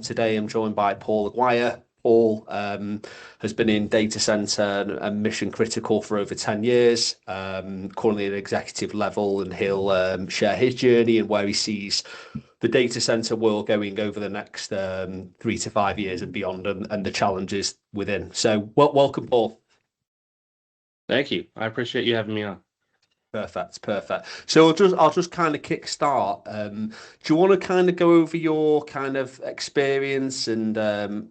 Today I'm joined by Paul Aguire. Paul has been in data center and mission critical for over 10 years, currently at executive level, and he'll share his journey and where he sees the data center world going over the next 3 to 5 years and beyond, and the challenges within. So, welcome, Paul. Thank you. I appreciate you having me on. Perfect. So I'll just kind of kick start. Do you want to kind of go over your kind of experience and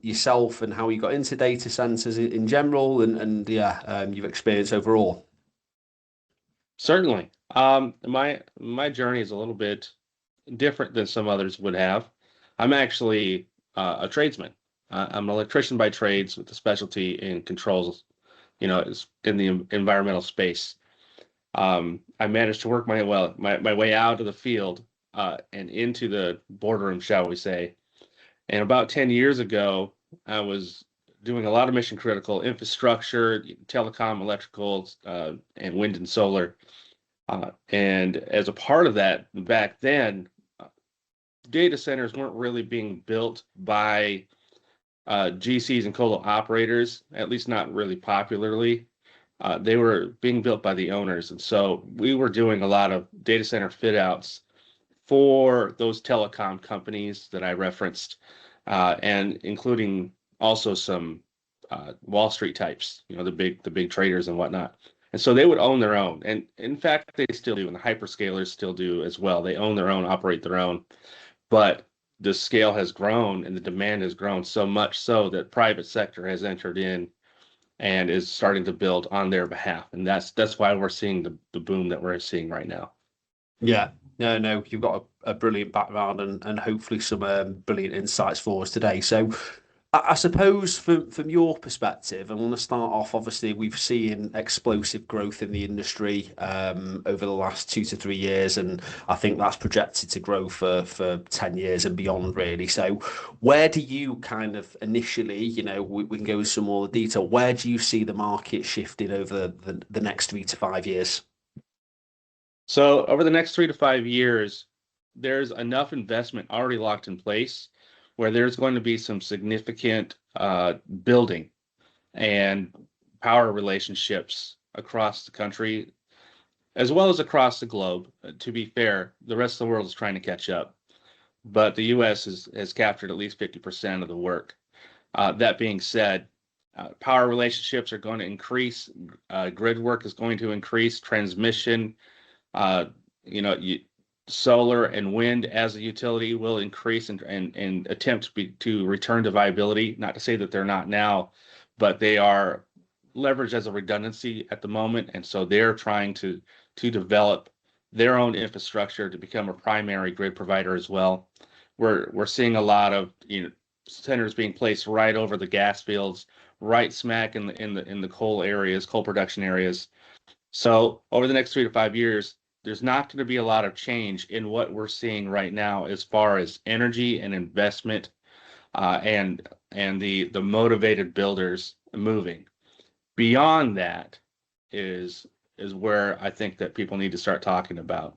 yourself and how you got into data centers in general and your experience overall? Certainly. My journey is a little bit different than some others would have. I'm actually a tradesman. I'm an electrician by trades with a specialty in controls, is in the environmental space. I managed to work my way out of the field and into the boardroom, shall we say. And about 10 years ago, I was doing a lot of mission critical infrastructure, telecom, electrical, and wind and solar. And as a part of that, back then, data centers weren't really being built by GCs and colo operators, at least not really popularly. They were being built by the owners. And so we were doing a lot of data center fit outs for those telecom companies that I referenced, and including also some Wall Street types, the big traders and whatnot. And so they would own their own. And in fact, they still do, and the hyperscalers still do as well. They own their own, operate their own. But the scale has grown and the demand has grown so much so that private sector has entered in and is starting to build on their behalf. And that's why we're seeing the boom that we're seeing right now. Yeah, no, you've got a brilliant background and hopefully some brilliant insights for us today. So, I suppose from your perspective, I want to start off. Obviously, we've seen explosive growth in the industry over the last 2 to 3 years, and I think that's projected to grow for 10 years and beyond, really. So, where do you kind of initially, we can go into some more detail, where do you see the market shifting over the next 3 to 5 years? So over the next 3 to 5 years, there's enough investment already locked in place where there's going to be some significant building and power relationships across the country, as well as across the globe. To be fair, the rest of the world is trying to catch up, but the U.S. has captured at least 50% of the work. That being said, power relationships are going to increase. Grid work is going to increase. Transmission, uh, solar and wind as a utility will increase and attempt to return to viability. Not to say that they're not now, but they are leveraged as a redundancy at the moment, and so they're trying to develop their own infrastructure to become a primary grid provider as well. We're seeing a lot of centers being placed right over the gas fields, right smack in the coal production areas. So over the next 3 to 5 years, there's not going to be a lot of change in what we're seeing right now as far as energy and investment, and the motivated builders moving. Beyond that is where I think that people need to start talking about.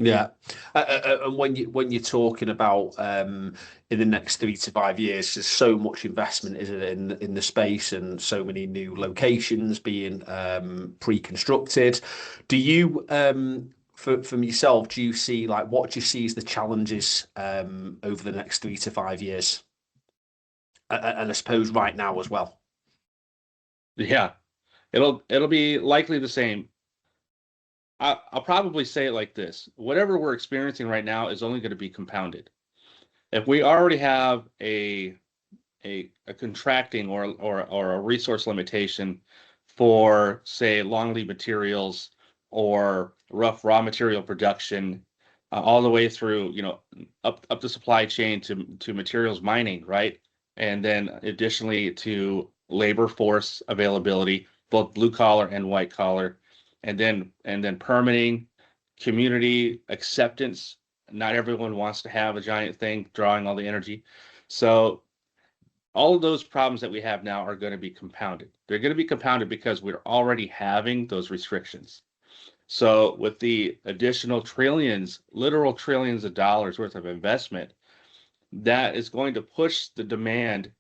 Yeah, and when you're talking about in the next 3 to 5 years, there's so much investment, isn't it, in the space, and so many new locations being pre-constructed. Do you, from yourself, do you see like what do you see as the challenges over the next 3 to 5 years, and I suppose right now as well? Yeah, it'll be likely the same. I'll probably say it like this: whatever we're experiencing right now is only going to be compounded. If we already have a contracting or a resource limitation for, say, long lead materials or rough raw material production, all the way through, up the supply chain to materials mining, right? And then additionally to labor force availability, both blue collar and white collar, and then permitting, community acceptance. Not everyone wants to have a giant thing drawing all the energy. So all of those problems that we have now are going to be compounded. They're going to be compounded because we're already having those restrictions. So with the additional trillions, literal trillions of dollars worth of investment, that is going to push the demand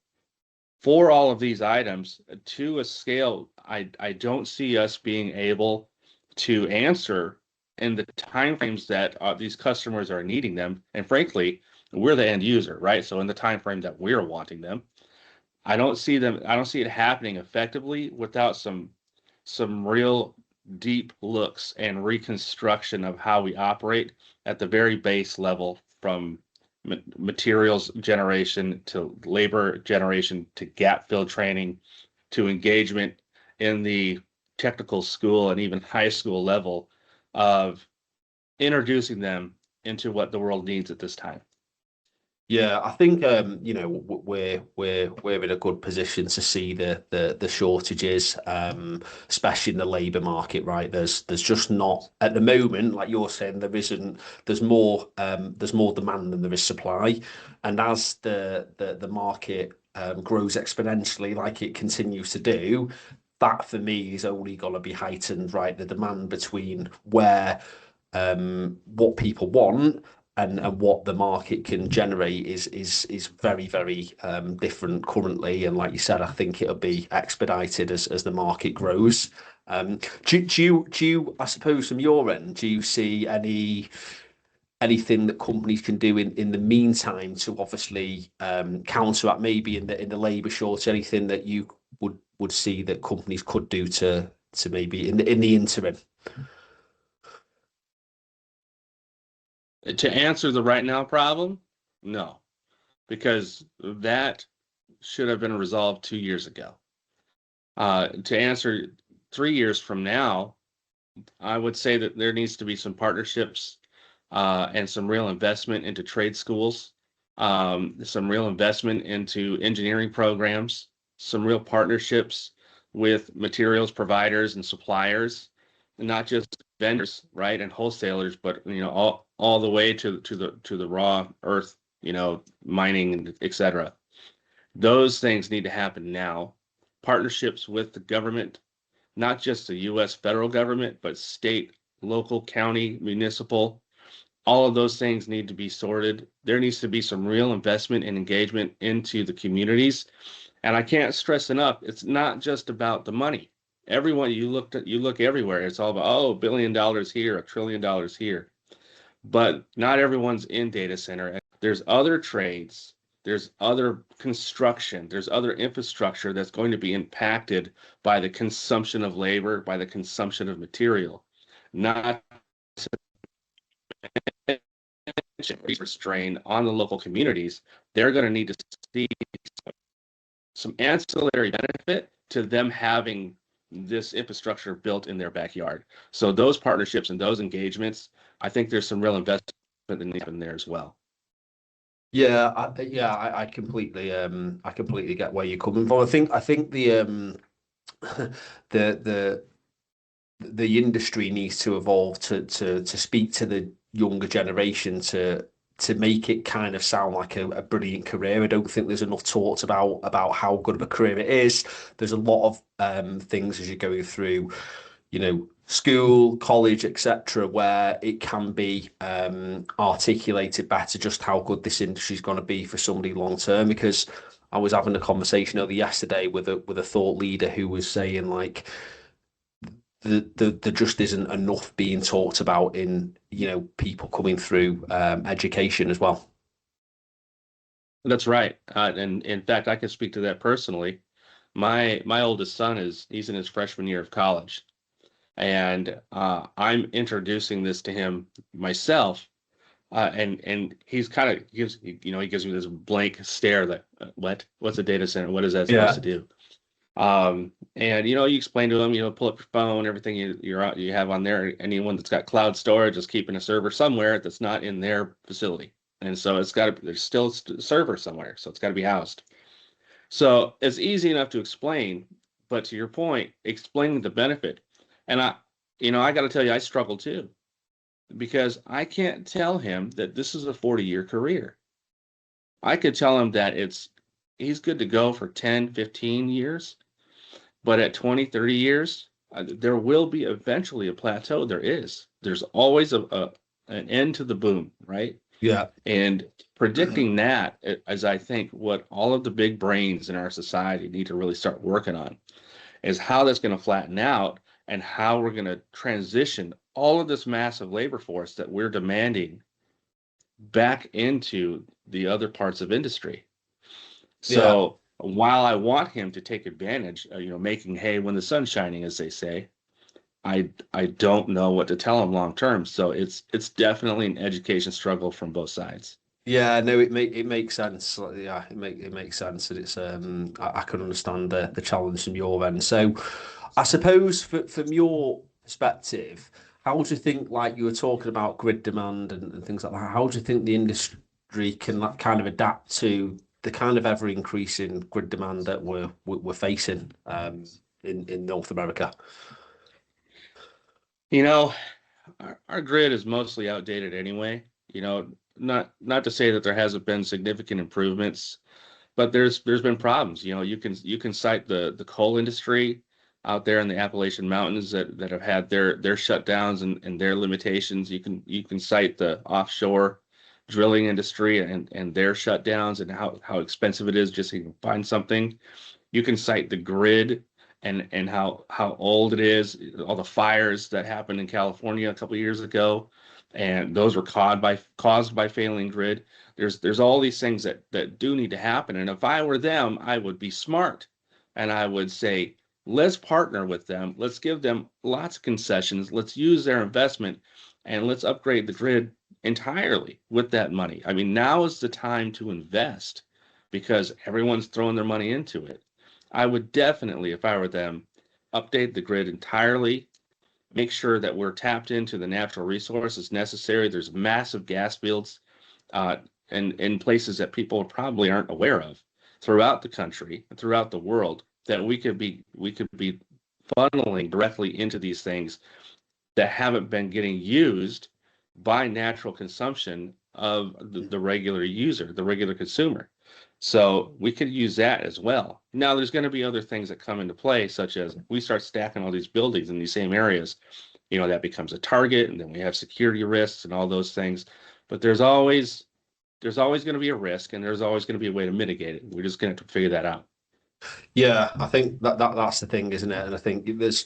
for all of these items to a scale I don't see us being able to answer in the timeframes that these customers are needing them. And frankly, we're the end user, right? So in the time frame that we're wanting them, I don't see it happening effectively without some real deep looks and reconstruction of how we operate at the very base level, from materials generation to labor generation to gap fill training to engagement in the technical school and even high school level of introducing them into what the world needs at this time. Yeah, I think we're in a good position to see the shortages, especially in the labour market. Right, there's just not at the moment, like you're saying, there's more demand than there is supply, and as the market grows exponentially, like it continues to do, that for me is only going to be heightened. Right, the demand between where what people want and what the market can generate is very very different currently, and like you said, I think it'll be expedited as the market grows. Do you, I suppose from your end, do you see anything that companies can do in the meantime to obviously counteract maybe in the labour shortage? Anything that you would see that companies could do to maybe in the interim? To answer the right now problem, no, because that should have been resolved 2 years ago. To answer 3 years from now, I would say that there needs to be some partnerships and some real investment into trade schools, some real investment into engineering programs, some real partnerships with materials providers and suppliers, and not just vendors, right, and wholesalers, but all the way to the raw earth, mining, etc. Those things need to happen now. Partnerships with the government, not just the U.S. federal government, but state, local, county, municipal. All of those things need to be sorted. There needs to be some real investment and engagement into the communities. And I can't stress enough, it's not just about the money. Everyone you look everywhere, it's all about, $1 billion here, $1 trillion here. But not everyone's in data center. There's other trades, there's other construction, there's other infrastructure that's going to be impacted by the consumption of labor, by the consumption of material, not strain on the local communities. They're going to need to see some ancillary benefit to them having this infrastructure built in their backyard. So those partnerships and those engagements, I think there's some real investment that needs to happen there as well. Yeah, I completely get where you're coming from. I think the the industry needs to evolve to speak to the younger generation to make it kind of sound like a brilliant career. I don't think there's enough talked about how good of a career it is. There's a lot of things as you're going through, school, college, etc., where it can be articulated better just how good this industry is going to be for somebody long term. Because I was having a conversation yesterday with a thought leader who was saying like there just isn't enough being talked about in people coming through education as well. That's right. And in fact, I can speak to that personally. My oldest son he's in his freshman year of college, and I'm introducing this to him myself, and he's kind of he gives me this blank stare that what's a data center? What is that supposed to do? And you explain to them, pull up your phone, everything you have on there. Anyone that's got cloud storage is keeping a server somewhere that's not in their facility, and so there's still a server somewhere, so it's got to be housed. So it's easy enough to explain, but to your point, explaining the benefit, and I got to tell you, I struggle too, because I can't tell him that this is a 40-year career. I could tell him that he's good to go for 10, 15 years. But at 20, 30 years, there will be eventually a plateau. There's always a an end to the boom, right? Yeah. And predicting that is, I think, what all of the big brains in our society need to really start working on, is how that's going to flatten out and how we're going to transition all of this massive labor force that we're demanding back into the other parts of industry. Yeah. So while I want him to take advantage, making hay when the sun's shining, as they say, I don't know what to tell him long term. So it's definitely an education struggle from both sides. Yeah, no, it makes sense. Like, yeah, it makes sense, and it's I can understand the challenge from your end. So, I suppose from your perspective, how do you think, like you were talking about grid demand and things like that, how do you think the industry can like, kind of adapt to the kind of ever increasing grid demand that we're facing in North America? You know, our grid is mostly outdated anyway. Not to say that there hasn't been significant improvements, but there's been problems. You can cite the coal industry out there in the Appalachian Mountains that have had their shutdowns and their limitations. You can cite the offshore drilling industry and their shutdowns and how expensive it is just to find something. You can cite the grid and how old it is, all the fires that happened in California a couple of years ago, and those were caused by failing grid. There's all these things that do need to happen. And if I were them, I would be smart and I would say, let's partner with them. Let's give them lots of concessions. Let's use their investment and let's upgrade the grid entirely with that money. I mean, now is the time to invest because everyone's throwing their money into it. I would definitely, if I were them, update the grid entirely, make sure that we're tapped into the natural resources necessary. There's massive gas fields uh, in places that people probably aren't aware of throughout the country and throughout the world that we could be funneling directly into these things that haven't been getting used by natural consumption of the regular user, the regular consumer. So we could use that as well. Now, there's going to be other things that come into play, such as we start stacking all these buildings in these same areas, that becomes a target, and then we have security risks and all those things. But there's always going to be a risk, and there's always going to be a way to mitigate it. We're just going to have to figure that out. Yeah, I think that's the thing, isn't it? And I think there's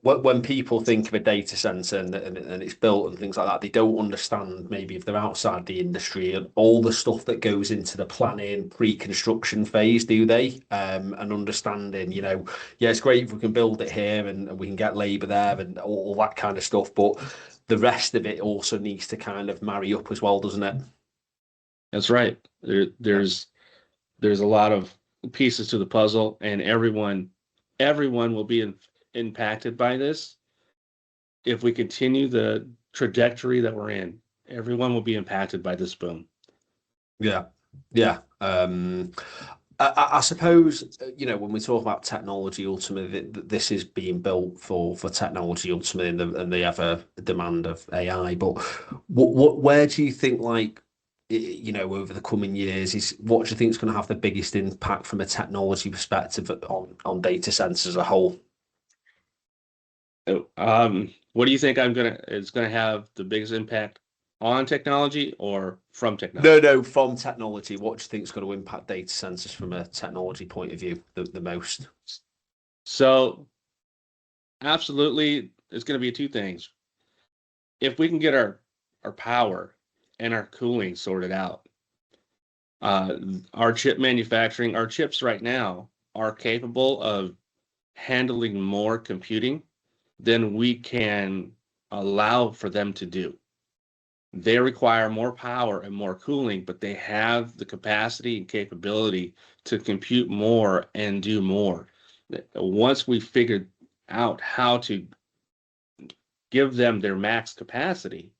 when people think of a data center and it's built and things like that, they don't understand maybe if they're outside the industry and all the stuff that goes into the planning pre-construction phase, do they? And understanding, yeah, it's great if we can build it here and we can get labor there and all that kind of stuff, but the rest of it also needs to kind of marry up as well, doesn't it? That's right. There's a lot of pieces to the puzzle, and everyone will be impacted by this if we continue the trajectory that we're in. Everyone will be impacted by this boom. Yeah, yeah. I suppose when we talk about technology, ultimately this is being built for technology ultimately, and the ever demand of AI. But where do you think, like, over the coming years, is what do you think is going to have the biggest impact from a technology perspective on data centers as a whole? What do you think is gonna have the biggest impact on technology or from No, technology? no, from technology, what do you think is going to impact data centers from a technology point of view the most? So absolutely, it's going to be two things. If we can get our power and our cooling sorted out, uh, our chip manufacturing, our chips right now are capable of handling more computing than we can allow for them to do. They require more power and more cooling, but they have the capacity and capability to compute more and do more. Once we figured out how to give them their max capacity,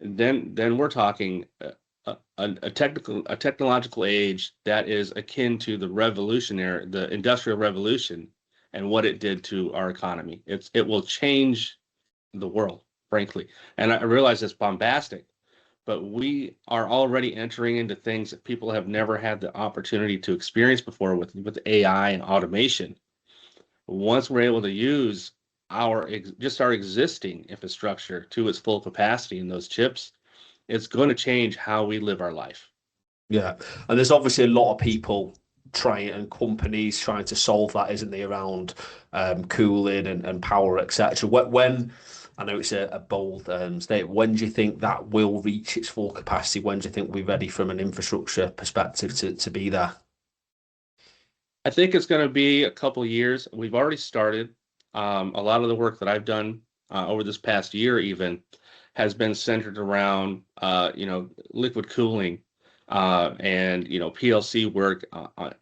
then we're talking a technological age that is akin to the industrial revolution, and what it did to our economy. It will change the world, frankly. And I realize it's bombastic, but we are already entering into things that people have never had the opportunity to experience before with AI and automation. Once we're able to use just our existing infrastructure to its full capacity in those chips, it's going to change how we live our life. Yeah, and there's obviously a lot of people trying and companies trying to solve that, isn't they, around cooling and power, etc. When I know it's a bold state, when do you think that will reach its full capacity? When do you think we're ready from an infrastructure perspective to be there? I think it's going to be a couple of years. We've already started. A lot of the work that I've done over this past year, even, has been centered around, liquid cooling and PLC work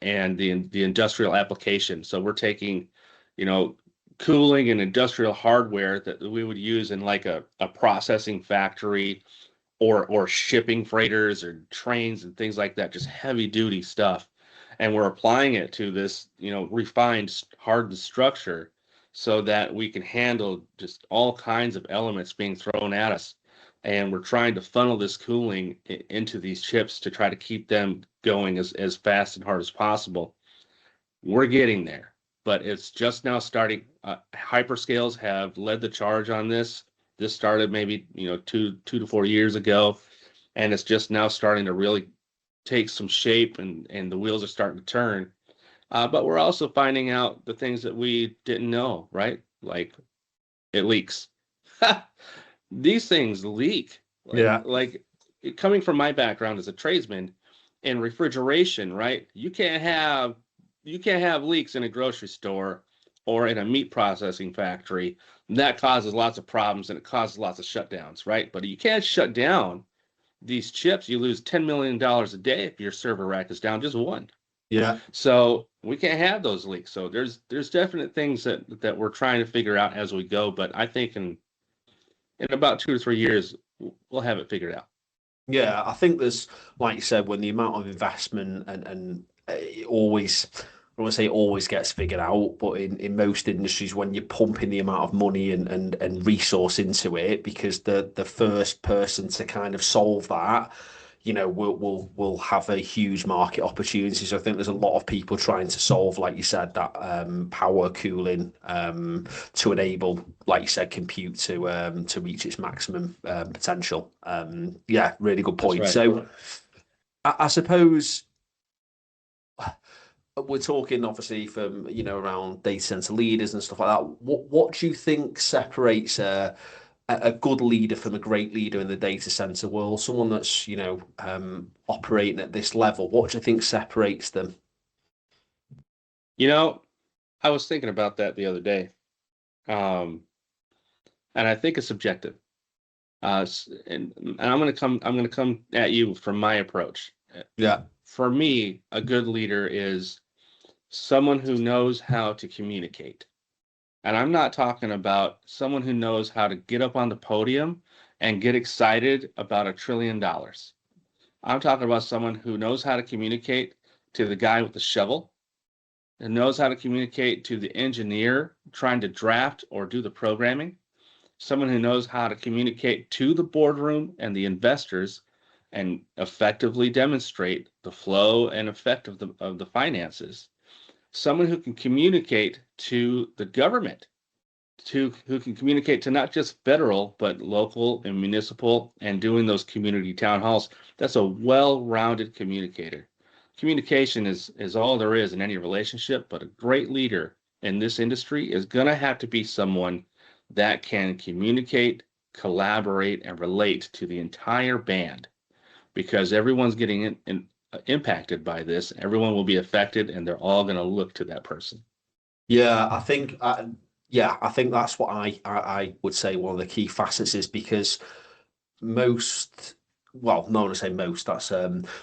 and the industrial application. So we're taking, you know, cooling and industrial hardware that we would use in like a processing factory or shipping freighters or trains and things like that, just heavy duty stuff. And we're applying it to this, refined, hardened structure so that we can handle just all kinds of elements being thrown at us. And we're trying to funnel this cooling into these chips to try to keep them going as fast and hard as possible. We're getting there, but it's just now starting. Hyperscales have led the charge on this. This started maybe 2 to 4 years ago, and it's just now starting to really take some shape, and the wheels are starting to turn. But we're also finding out the things that we didn't know, right? Like it leaks. These things leak. Yeah, Coming from my background as a tradesman in refrigeration, right? You can't have leaks in a grocery store or in a meat processing factory. That causes lots of problems and it causes lots of shutdowns, right? But you can't shut down these chips. You lose $10 million a day if your server rack is down just one. yeah. So we can't have those leaks. So there's definite things that we're trying to figure out as we go. But I think in about 2 to 3 years, we'll have it figured out. Yeah, I think there's, like you said, when the amount of investment and it always, I want to say it always gets figured out, but in most industries, when you're pumping the amount of money and resource into it, because the first person to kind of solve that, will have a huge market opportunity. So I think there's a lot of people trying to solve, like you said, that power cooling to enable, like you said, compute to reach its maximum potential. Yeah, really good That's point. right. So I suppose we're talking obviously from around data center leaders and stuff like that. What do you think separates a good leader from a great leader in the data center world? Someone that's operating at this level. What do you think separates them? You know, I was thinking about that the other day, um, and I think it's subjective. And I'm gonna come at you from my approach. Yeah, For me, a good leader is someone who knows how to communicate. And I'm not talking about someone who knows how to get up on the podium and get excited about $1 trillion. I'm talking about someone who knows how to communicate to the guy with the shovel and knows how to communicate to the engineer trying to draft or do the programming, someone who knows how to communicate to the boardroom and the investors and effectively demonstrate the flow and effect of the finances, someone who can communicate to the government, who can communicate to not just federal but local and municipal and doing those community town halls. That's a well-rounded communicator. Communication is all there is in any relationship, but a great leader in this industry is going to have to be someone that can communicate, collaborate, and relate to the entire band, because everyone's getting impacted by this. Everyone will be affected, and they're all going to look to that person. yeah. I think that's what I would say one of the key facets is because most, well, no one to say most, that's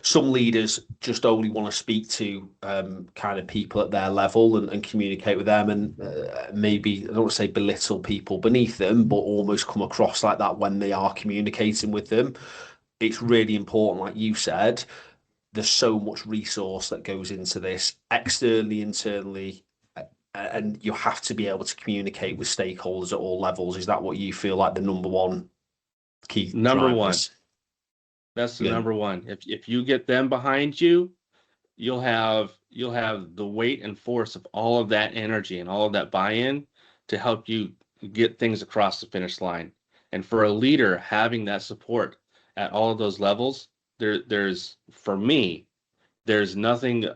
some leaders just only want to speak to kind of people at their level and communicate with them and maybe, I don't want to say belittle people beneath them, but almost come across like that when they are communicating with them. It's really important, like you said, there's so much resource that goes into this externally, internally, and you have to be able to communicate with stakeholders at all levels. Is that what you feel like the number one key Number one. drivers? That's the Yeah. number one. If you get them behind you, you'll have the weight and force of all of that energy and all of that buy-in to help you get things across the finish line. And for a leader, having that support at all of those levels, there's for me, there's nothing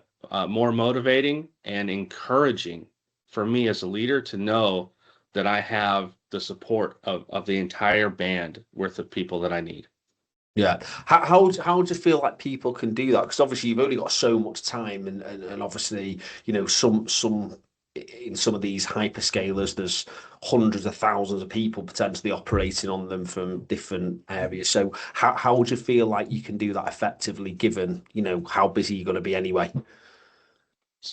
more motivating and encouraging for me as a leader to know that I have the support of the entire band worth of people that I need. Yeah. How do you feel like people can do that? Because obviously you've only got so much time, and obviously, some in some of these hyperscalers, there's hundreds of thousands of people potentially operating on them from different areas. So how would you feel like you can do that effectively, given, how busy you're going to be anyway?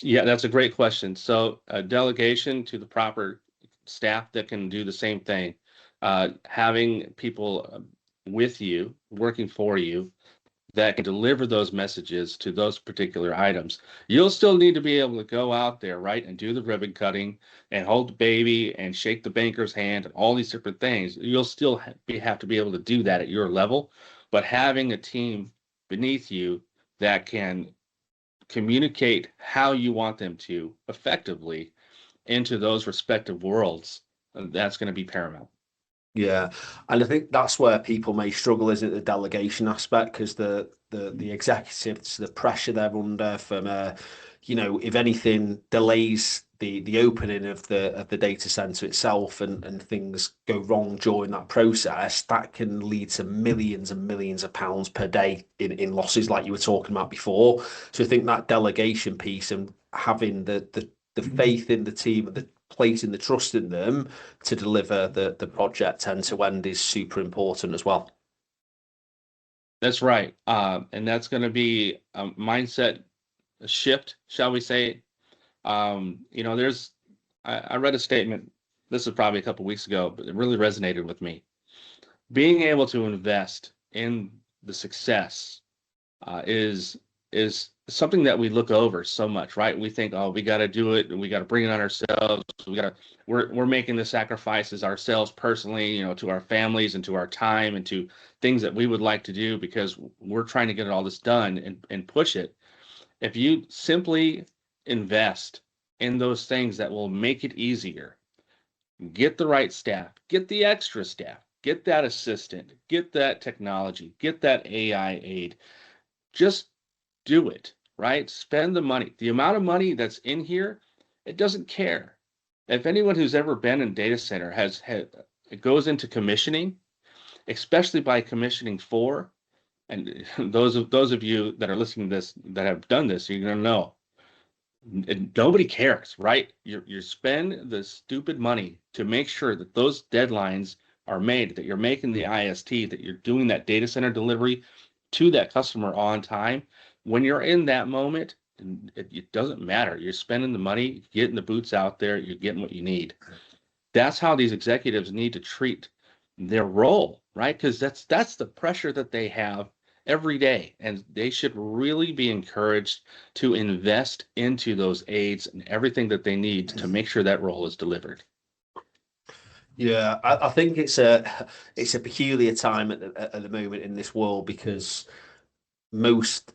Yeah, that's a great question. So, delegation to the proper staff that can do the same thing, having people with you, working for you, that can deliver those messages to those particular items. You'll still need to be able to go out there, right, and do the ribbon cutting and hold the baby and shake the banker's hand and all these different things. You'll still have to be able to do that at your level, but having a team beneath you that can communicate how you want them to effectively into those respective worlds, that's going to be paramount. Yeah, and I think that's where people may struggle, is it, the delegation aspect? Because the executives, the pressure they're under from, if anything delays the opening of the data center itself, and things go wrong during that process, that can lead to millions and millions of pounds per day in losses, like you were talking about before. So I think that delegation piece and having the faith in the team and the placing the trust in them to deliver the project end to end is super important as well. That's right. And that's going to be a mindset shift, shall we say. There's, I read a statement, this was probably a couple weeks ago, but it really resonated with me. Being able to invest in the success is something that we look over so much, right? We think, oh, we got to do it, and we got to bring it on ourselves. We're making the sacrifices ourselves personally, to our families and to our time and to things that we would like to do because we're trying to get all this done and push it. If you simply invest in those things that will make it easier, get the right staff, get the extra staff, get that assistant, get that technology, get that AI aid, just do it, right? Spend the money. The amount of money that's in here, it doesn't care. If anyone who's ever been in data center has had, it goes into commissioning, especially by commissioning for, and those of you that are listening to this that have done this, you're gonna know. Nobody cares, right? You spend the stupid money to make sure that those deadlines are made, that you're making the IST, that you're doing that data center delivery to that customer on time. When you're in that moment, it doesn't matter. You're spending the money, getting the boots out there, you're getting what you need. That's how these executives need to treat their role, right? Because that's the pressure that they have every day, and they should really be encouraged to invest into those aids and everything that they need to make sure that role is delivered. Yeah, I think it's a peculiar time at the moment in this world, because most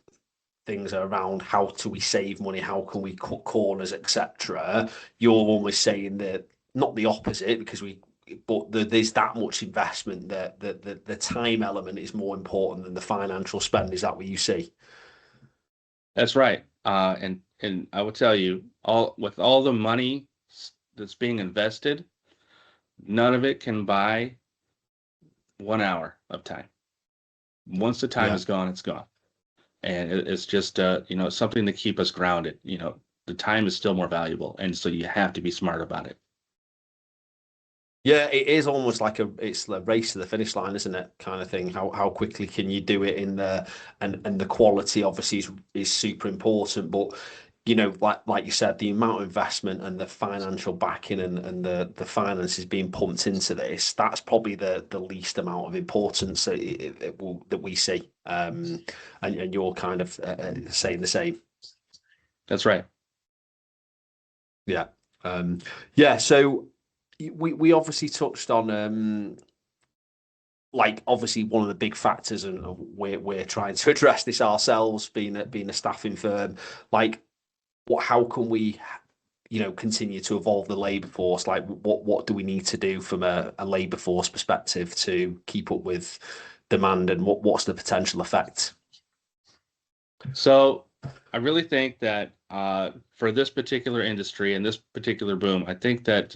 things are around how do we save money, how can we cut corners, etc. You're almost saying that not the opposite, because there's that much investment that the time element is more important than the financial spend. Is that what you see? That's right. And I will tell you, all the money that's being invested, none of it can buy 1 hour of time. Once the time Yeah. is gone, it's gone. And it's just something to keep us grounded. The time is still more valuable, and so you have to be smart about it. Yeah, it is almost like it's a race to the finish line, isn't it? Kind of thing. How quickly can you do it in the and the quality obviously is super important, but like you said, the amount of investment and the financial backing and the finances being pumped into this, that's probably the least amount of importance that we see. And you're kind of saying the same. That's right. Yeah. Yeah. So we obviously touched on like obviously one of the big factors, and we're trying to address this ourselves, being a staffing firm. Like, how can we continue to evolve the labor force? Like, what do we need to do from a labor force perspective to keep up with demand, and what's the potential effect? So I really think that for this particular industry and this particular boom, I think that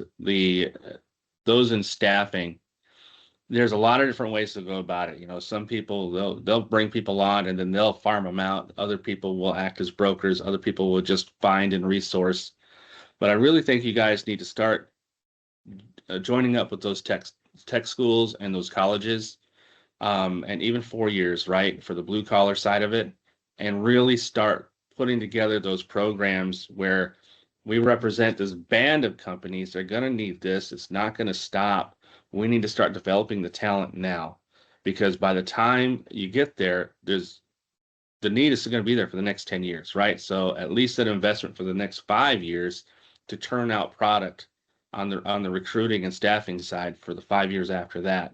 those in staffing, there's a lot of different ways to go about it. Some people they'll bring people on and then they'll farm them out. Other people will act as brokers. Other people will just find and resource. But I really think you guys need to start joining up with those tech schools and those colleges, and even 4 years, right, for the blue collar side of it, and really start putting together those programs where we represent this band of companies. They're going to need this. It's not going to stop. We need to start developing the talent now, because by the time you get there, the need is going to be there for the next 10 years, right? So at least an investment for the next 5 years to turn out product on the recruiting and staffing side for the 5 years after that.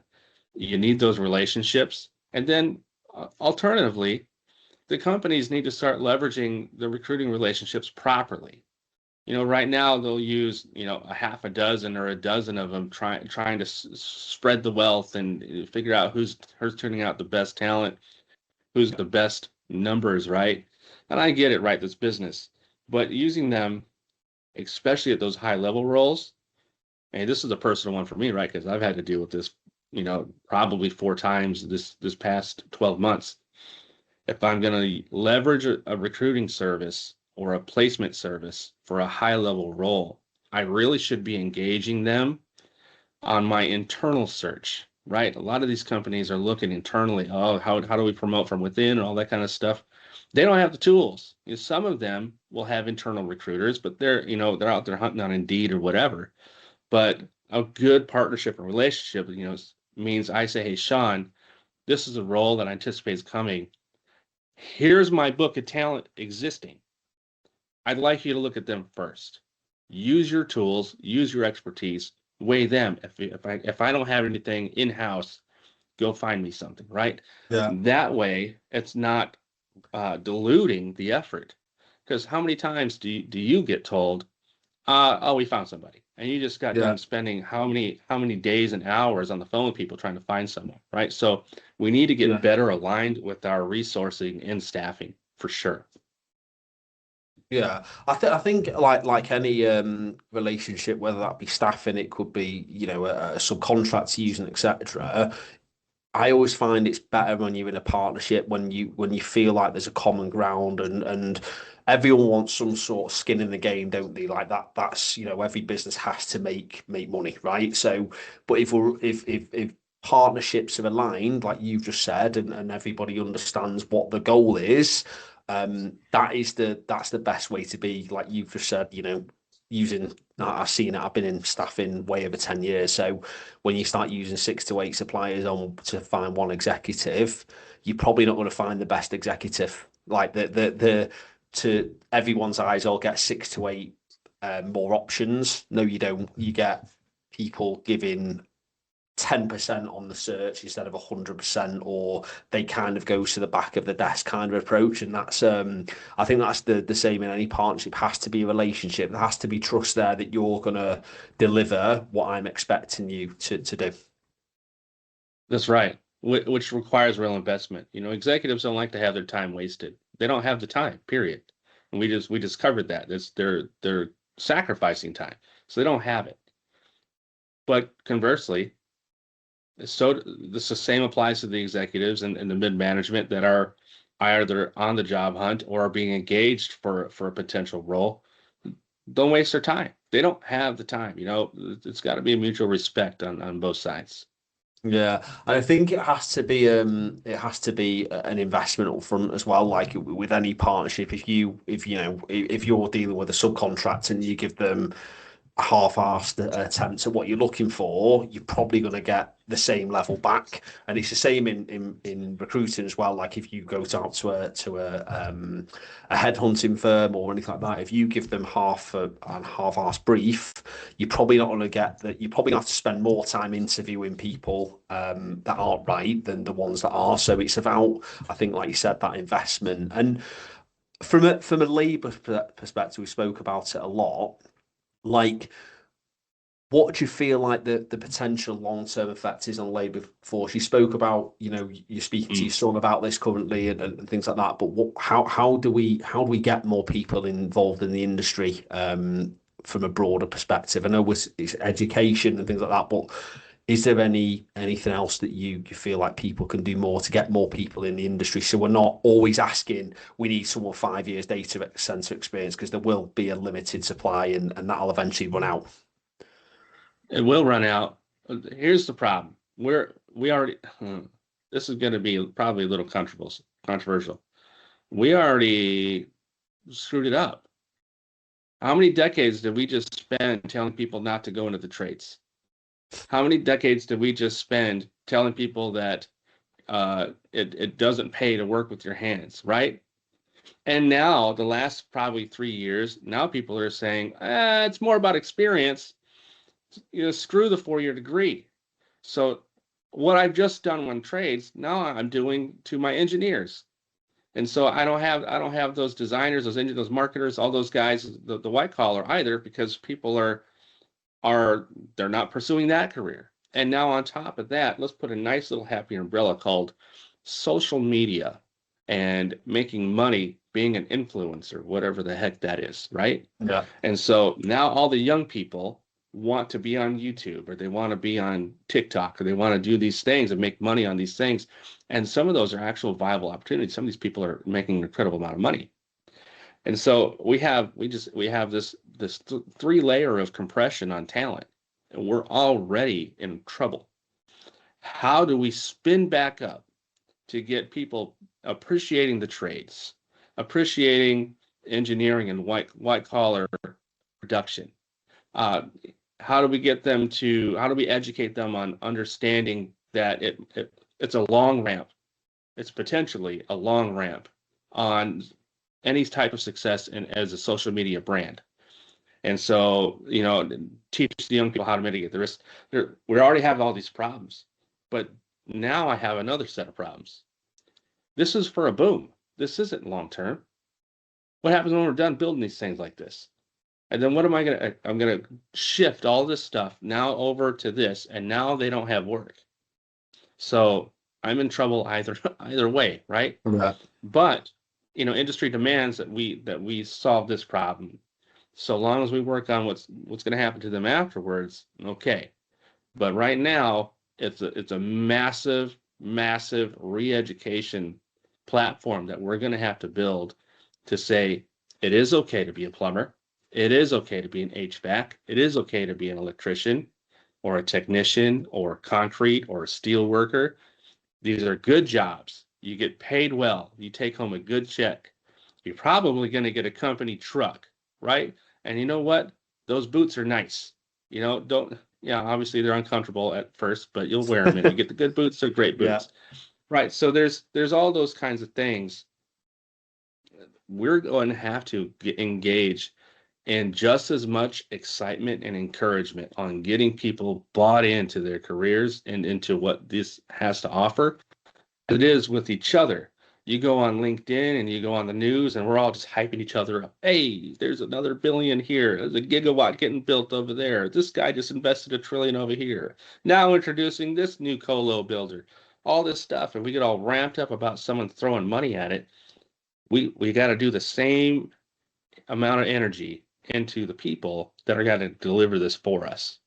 You need those relationships. And then alternatively, the companies need to start leveraging the recruiting relationships properly. Right now they'll use, a half a dozen or a dozen of them trying to spread the wealth and figure out who's turning out the best talent, who's the best numbers, right? And I get it, right? That's business. But using them, especially at those high level roles, and this is a personal one for me, right? Because I've had to deal with this, probably 4 times this past 12 months. If I'm going to leverage a recruiting service or a placement service for a high level role, I really should be engaging them on my internal search, right? A lot of these companies are looking internally. Oh, how do we promote from within and all that kind of stuff? They don't have the tools. Some of them will have internal recruiters, but they're out there hunting on Indeed or whatever. But a good partnership and relationship, means I say, hey, Shaun, this is a role that I anticipate is coming. Here's my book of talent existing. I'd like you to look at them first. Use your tools, use your expertise, weigh them. If I don't have anything in-house, go find me something, right? Yeah. That way, it's not diluting the effort. Because how many times do you get told, oh, we found somebody, and you just got Yeah. done spending how many days and hours on the phone with people trying to find someone, right? So we need to get Yeah. better aligned with our resourcing and staffing for sure. Yeah, I think like any relationship, whether that be staffing, it could be a subcontract using, etc. I always find it's better when you're in a partnership, when you feel like there's a common ground, and everyone wants some sort of skin in the game, don't they? Like that's every business has to make money, right? So, but if partnerships are aligned, like you've just said, and everybody understands what the goal is, that's the best way to be. Like you've just said, using I've seen it. I've been in staffing way over 10 years. So when you start using 6 to 8 suppliers on to find one executive, you're probably not going to find the best executive. Like the to everyone's eyes, I'll get 6 to 8 more options. No, you don't. You get people giving 10% on the search instead of 100%, or they kind of go to the back of the desk kind of approach. And that's I think that's the same in any partnership. Has to be a relationship. There has to be trust there that you're gonna deliver what I'm expecting you to do. That's right, which requires real investment. Executives don't like to have their time wasted. They don't have the time, period. And we just covered that. They're sacrificing time, so they don't have it. But conversely, so this the same applies to the executives and the mid management that are either on the job hunt or are being engaged for a potential role. Don't waste their time. They don't have the time. It's got to be a mutual respect on both sides. Yeah, and I think it has to be an investment up front as well. Like with any partnership, if you're dealing with a subcontract and you give them half-assed attempt at what you're looking for, you're probably going to get the same level back. And it's the same in recruiting as well. Like if you go out to a headhunting firm or anything like that, if you give them half-assed brief, you're probably not going to get that. You're probably going to have to spend more time interviewing people that aren't right than the ones that are. So it's about, I think, like you said, that investment. And from a labour perspective, we spoke about it a lot. like, what do you feel like the potential long-term effect is on labour force? You spoke about, you're speaking to your son about this currently and things like that. But how do we get more people involved in the industry from a broader perspective? I know it's education and things like that, but is there anything else that you feel like people can do more to get more people in the industry, so we're not always asking we need someone 5 years data center experience, because there will be a limited supply and that'll eventually run out. It will run out. Here's the problem. We already this is going to be probably a little controversial. We already screwed it up. How many decades did we just spend telling people not to go into the trades? How many decades did we just spend telling people that it doesn't pay to work with your hands, right? And now the last probably 3 years, now people are saying, it's more about experience. Screw the 4-year degree. So what I've just done on trades, now I'm doing to my engineers. And so I don't have those designers, those engineers, those marketers, all those guys, the white collar either, because people they're not pursuing that career. And now on top of that, let's put a nice little happy umbrella called social media and making money being an influencer, whatever the heck that is, right? Yeah. And so now all the young people want to be on YouTube, or they want to be on TikTok, or they want to do these things and make money on these things. And some of those are actual viable opportunities. Some of these people are making an incredible amount of money. And so we have this three layer of compression on talent, and we're already in trouble. How do we spin back up to get people appreciating the trades, appreciating engineering and white collar production? How do we educate them on understanding that it's a long ramp? It's potentially a long ramp on any type of success as a social media brand. And so, teach the young people how to mitigate the risk. We already have all these problems, but now I have another set of problems. This is for a boom. This isn't long term. What happens when we're done building these things like this? And then what am I going to, I'm going to shift all this stuff now over to this, and now they don't have work. So I'm in trouble either way, right? Yeah. But, industry demands that we solve this problem. So long as we work on what's going to happen to them afterwards, okay. But right now, it's a massive re-education platform that we're going to have to build to say it is okay to be a plumber. It is okay to be an HVAC. It is okay to be an electrician or a technician or concrete or a steel worker. These are good jobs. You get paid well. You take home a good check. You're probably going to get a company truck, right? And you know what? Those boots are nice. Obviously they're uncomfortable at first, but you'll wear them and you get the good boots. They're great boots. Yeah. Right. So there's all those kinds of things. We're going to have to engage in just as much excitement and encouragement on getting people bought into their careers and into what this has to offer. It is with each other. You go on LinkedIn and you go on the news and we're all just hyping each other up. Hey, there's another billion here. There's a gigawatt getting built over there. This guy just invested $1 trillion over here. Now introducing this new colo builder. All this stuff, and we get all ramped up about someone throwing money at it. We got to do the same amount of energy into the people that are going to deliver this for us.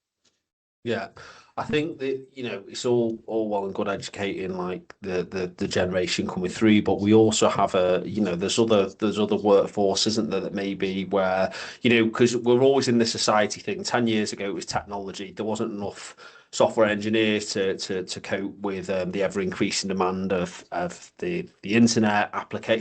Yeah, I think that it's all well and good educating like the generation coming through, but we also have there's other workforce, isn't there, that maybe where because we're always in this society thing. 10 years ago it was technology. There wasn't enough software engineers to cope with the ever increasing demand of the internet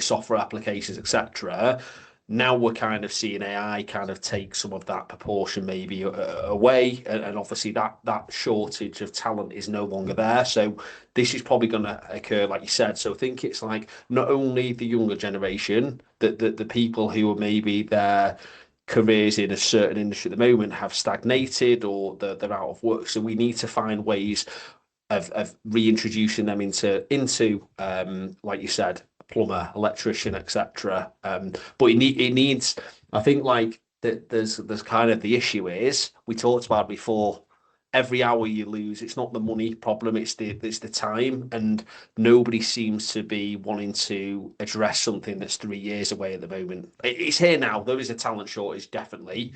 software applications, etc. Now we're kind of seeing AI kind of take some of that proportion maybe away, and obviously that shortage of talent is no longer there. So this is probably going to occur, like you said. So I think it's like not only the younger generation, that the people who are maybe their careers in a certain industry at the moment have stagnated or they're out of work. So we need to find ways of reintroducing them into like you said, plumber, electrician, etc. But it needs, I think, like there's kind of the issue is we talked about before. Every hour you lose, it's not the money problem, it's the time, and nobody seems to be wanting to address something that's 3 years away at the moment. It's here now. There is a talent shortage, definitely,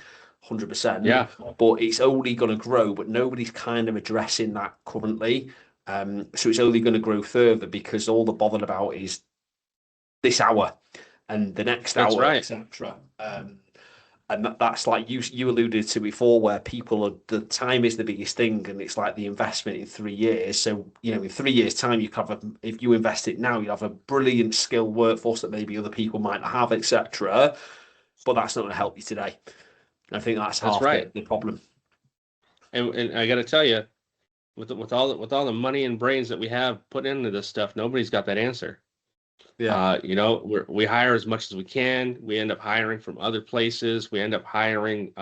100%, Yeah, but it's only going to grow. But nobody's kind of addressing that currently. So it's only going to grow further because all they're bothered about is this hour and the next that's hour, right. etc. And that's like you alluded to before, where people are the time is the biggest thing, and it's like the investment in 3 years. So in 3 years' time, you could have if you invest it now, you have a brilliant skilled workforce that maybe other people might not have, etc. But that's not going to help you today. I think that's That's half right. the problem. And I got to tell you, with all the money and brains that we have put into this stuff, nobody's got that answer. Yeah, We hire as much as we can. We end up hiring from other places. We end up hiring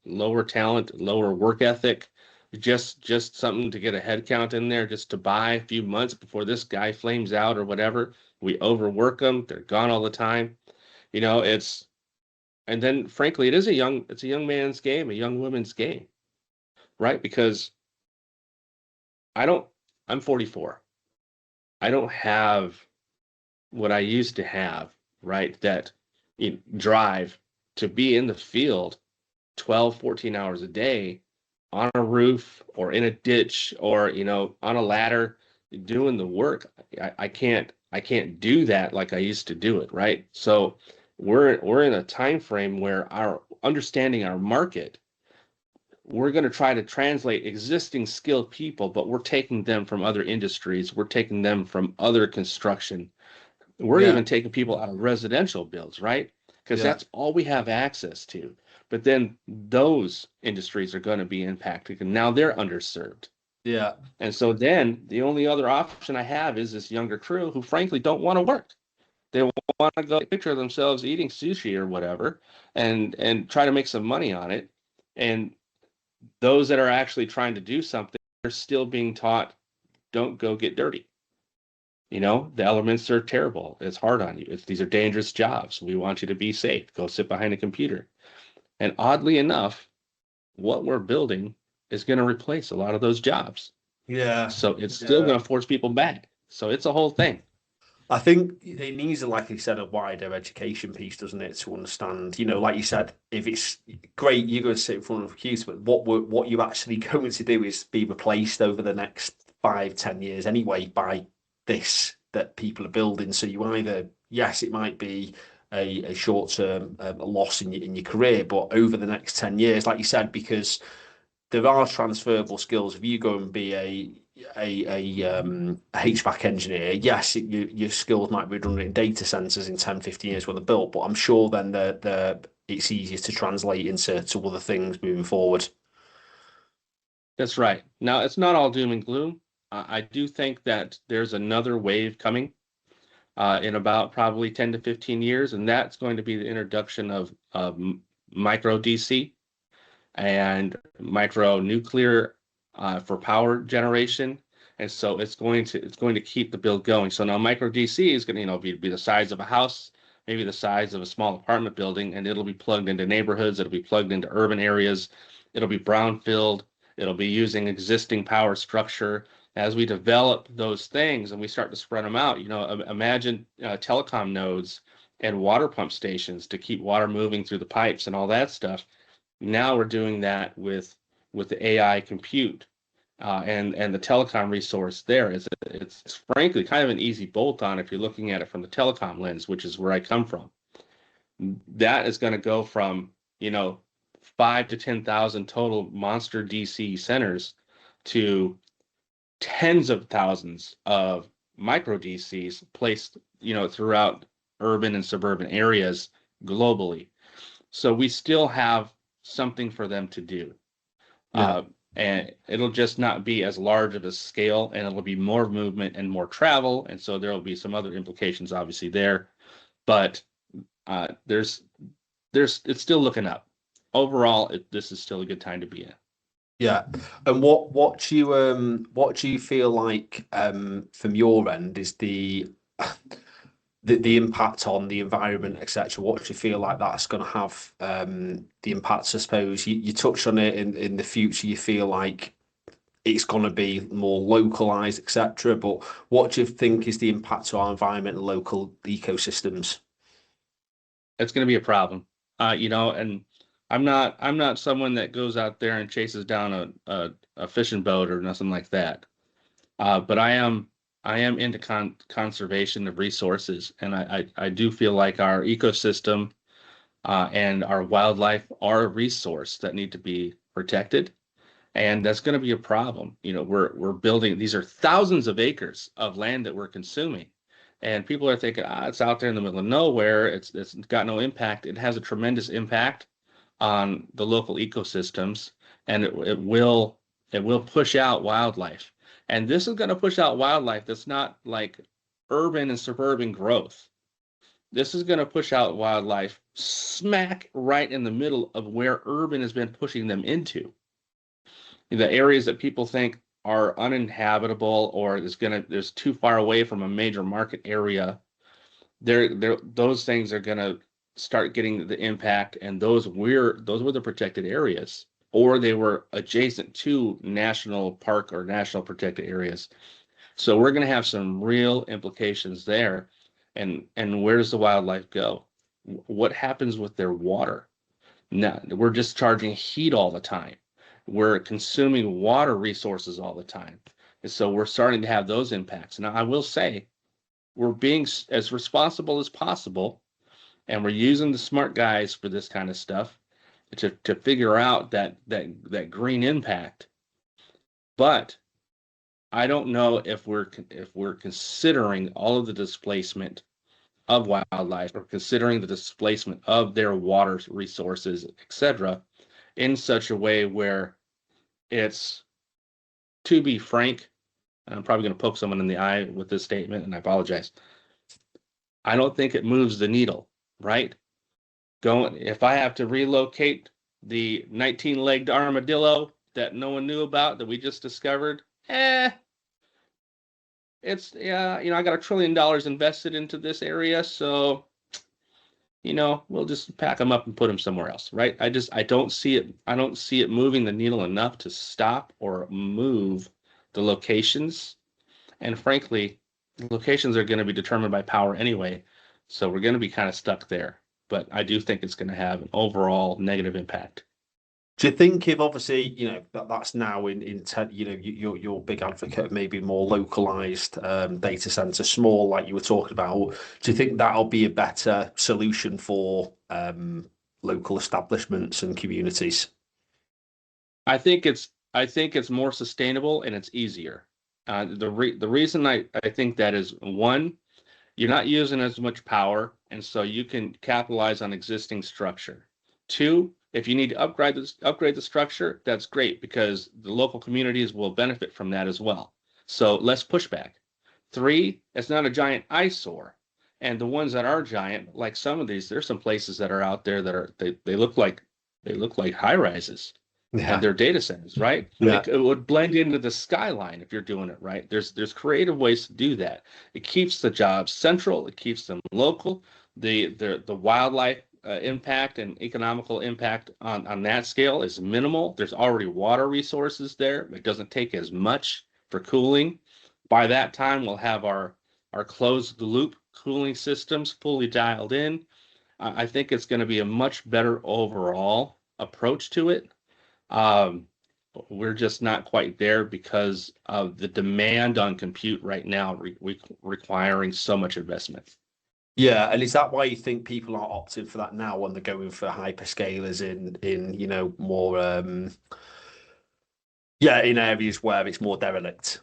lower talent, lower work ethic, just something to get a head count in there, just to buy a few months before this guy flames out or whatever. We overwork them. They're gone all the time. It's and then frankly, it's a young man's game, a young woman's game, right? Because I don't, I'm 44. I don't have what I used to have, right? That drive to be in the field 12, 14 hours a day on a roof or in a ditch or, on a ladder doing the work. I can't do that like I used to do it, right? So we're in a time frame where our understanding our market, we're going to try to translate existing skilled people, but we're taking them from other industries. We're taking them from other construction. We're yeah, even taking people out of residential builds, right? Because yeah, that's all we have access to. But then those industries are going to be impacted, and now they're underserved. yeah, And so then the only other option I have is this younger crew who, frankly, don't want to work. They want to go picture themselves eating sushi or whatever, and try to make some money on it. And those that are actually trying to do something are still being taught, don't go get dirty. The elements are terrible. It's hard on you. These are dangerous jobs. We want you to be safe. Go sit behind a computer. And oddly enough, what we're building is going to replace a lot of those jobs. yeah. So it's still Yeah. going to force people back. So it's a whole thing. I think it needs, like you said, a wider education piece, doesn't it, to understand. Like you said, if it's great, you're going to sit in front of a computer, but what you're actually going to do is be replaced over the next 5, 10 years anyway by this that people are building. So you either, yes, it might be a short term loss in your career, but over the next 10 years, like you said, because there are transferable skills. If you go and be a HVAC engineer, yes, your skills might be redundant in data centers in 10, 15 years when they're built, but I'm sure then it's easier to translate into other things moving forward. That's right. Now, it's not all doom and gloom. I do think that there's another wave coming in about probably 10 to 15 years, and that's going to be the introduction of micro DC and micro nuclear for power generation. And so it's going to keep the build going. So now micro DC is going to be the size of a house, maybe the size of a small apartment building, and it'll be plugged into neighborhoods. It'll be plugged into urban areas. It'll be brownfield. It'll be using existing power structure. As we develop those things and we start to spread them out, imagine telecom nodes and water pump stations to keep water moving through the pipes and all that stuff. Now we're doing that with the AI compute and the telecom resource there. It's frankly kind of an easy bolt on if you're looking at it from the telecom lens, which is where I come from. That is going to go from 5 to 10,000 total monster DC centers to tens of thousands of micro DCs placed throughout urban and suburban areas globally. So we still have something for them to do. Yeah. Uh, and it'll just not be as large of a scale, and it'll be more movement and more travel. And so there will be some other implications, obviously, there. But there's it's still looking up. Overall, this is still a good time to be in. Yeah. And what do you feel like from your end is the the impact on the environment, etc. What do you feel like that's going to have the impacts? I suppose you touched on it in the future. You feel like it's going to be more localized, etc. But what do you think is the impact to our environment and local ecosystems? It's going to be a problem. And I'm not someone that goes out there and chases down a fishing boat or nothing like that. But I am into conservation of resources, and I do feel like our ecosystem and our wildlife are a resource that need to be protected, and that's going to be a problem. We're building, these are thousands of acres of land that we're consuming, and people are thinking, it's out there in the middle of nowhere. It's got no impact. It has a tremendous impact on the local ecosystems, and it will push out wildlife. And this is going to push out wildlife that's not like urban and suburban growth. This is going to push out wildlife smack right in the middle of where urban has been pushing them into. The areas that people think are uninhabitable or there's too far away from a major market area, those things are going to start getting the impact, and those were the protected areas, or they were adjacent to national park or national protected areas. So we're going to have some real implications there. And where does the wildlife go? What happens with their water? Now, we're discharging heat all the time. We're consuming water resources all the time. And so we're starting to have those impacts. Now, I will say we're being as responsible as possible, and we're using the smart guys for this kind of stuff to figure out that green impact. But I don't know if we're considering all of the displacement of wildlife, or considering the displacement of their water resources, etc., in such a way where it's, to be frank, and I'm probably going to poke someone in the eye with this statement, and I apologize. I don't think it moves the needle, right? If I have to relocate the 19-legged armadillo that no one knew about that we just discovered, it's, yeah, I got $1 trillion invested into this area, so we'll just pack them up and put them somewhere else, right? I don't see it moving the needle enough to stop or move the locations. And frankly, the locations are going to be determined by power anyway, so we're going to be kind of stuck there. But I do think it's going to have an overall negative impact. Do you think if obviously that's now you're big advocate of maybe more localized data center, small like you were talking about? Do you think that'll be a better solution for local establishments and communities? I think it's more sustainable and it's easier. The reason I think that is, one, you're not using as much power, and so you can capitalize on existing structure. Two, if you need to upgrade the structure, that's great because the local communities will benefit from that as well. So less pushback. Three, it's not a giant eyesore. And the ones that are giant, like some of these, there's some places that are out there that they look like high rises, Yeah, and they're data centers, right? yeah, It would blend into the skyline if you're doing it right. There's creative ways to do that. It keeps the jobs central. It keeps them local. The wildlife impact and economical impact on that scale is minimal. There's already water resources there. It doesn't take as much for cooling. By that time, we'll have our closed loop cooling systems fully dialed in. I think it's going to be a much better overall approach to it. Um, we're just not quite there because of the demand on compute right now, requiring so much investment. yeah. And is that why you think people are opting for that now when they're going for hyperscalers in more in areas where it's more derelict?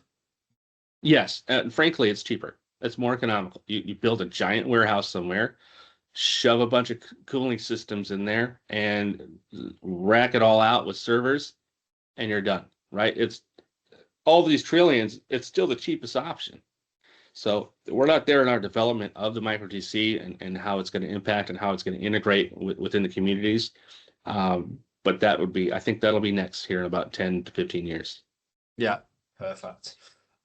Yes, and frankly, it's cheaper. It's more economical. You build a giant warehouse somewhere, shove a bunch of cooling systems in there, and rack it all out with servers, and you're done, right? It's all these trillions. It's still the cheapest option. So we're not there in our development of the micro DC and how it's going to impact and how it's going to integrate within the communities. But I think that'll be next here in about 10 to 15 years. Yeah, perfect.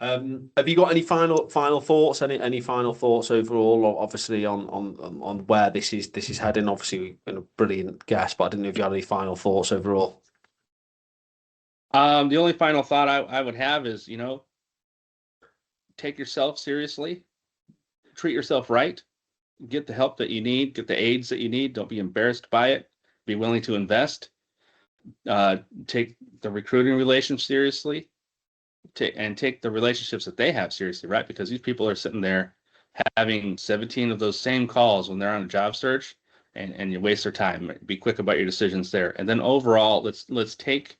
Have you got any final thoughts? Any final thoughts overall, or obviously on where this is heading? Obviously, you've been a brilliant guest, but I didn't know if you had any final thoughts overall. The only final thought I would have is, take yourself seriously, treat yourself right, get the help that you need, get the aids that you need. Don't be embarrassed by it. Be willing to invest. Take the recruiting relations seriously. Take the relationships that they have seriously, right? Because these people are sitting there having 17 of those same calls when they're on a job search, and you waste their time. Be quick about your decisions there. And then overall, let's take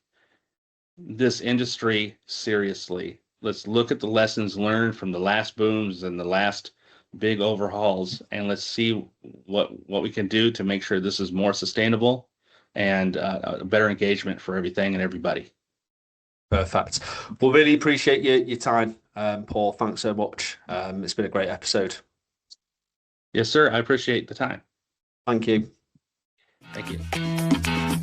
this industry seriously. Let's look at the lessons learned from the last booms and the last big overhauls, and let's see what we can do to make sure this is more sustainable and a better engagement for everything and everybody. Perfect. Well, really appreciate your time, Paul. Thanks so much. It's been a great episode. Yes, sir. I appreciate the time. Thank you. Thank you.